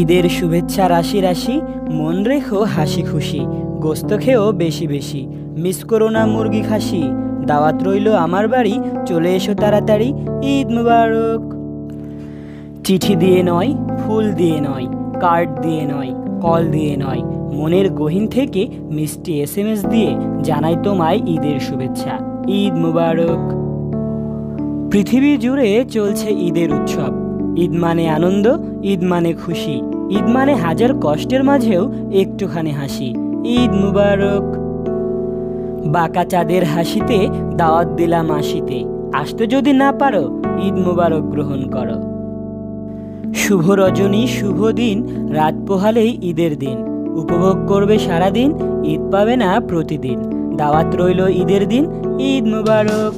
ঈদের শুভেচ্ছা রাশি রাশি, মন রেখো হাসি খুশি, গোস্ত খেও বেশি বেশি, মিস করো না মুরগি খাসি, দাওয়াত রইল আমার বাড়ি, চলে এসো তাড়াতাড়ি, ঈদ মুবারক। চিঠি দিয়ে নয়, ফুল দিয়ে নয়, কার্ড দিয়ে নয়, কল দিয়ে নয়, মনের গহীন থেকে মিষ্টি SMS দিয়ে জানাই তোমায় ঈদের শুভেচ্ছা, ঈদ মুবারক। পৃথিবী জুড়ে চলছে ঈদের উৎসব। ঈদ মানে আনন্দ, ঈদ মানে খুশি, ঈদ মানে হাজার কষ্টের মাঝেও একটুখানি হাসি, ঈদ মুবারক। বাঁকা চাঁদের হাসিতে দাওয়াত দিলাম আসিতে, আসতে যদি না পারো ঈদ মুবারক গ্রহণ করো। শুভ রজনী শুভ দিন, রাত পোহালেই ঈদের দিন, উপভোগ করবে সারাদিন, ঈদ পাবে না প্রতিদিন, দাওয়াত রইল ঈদের দিন, ঈদ মুবারক।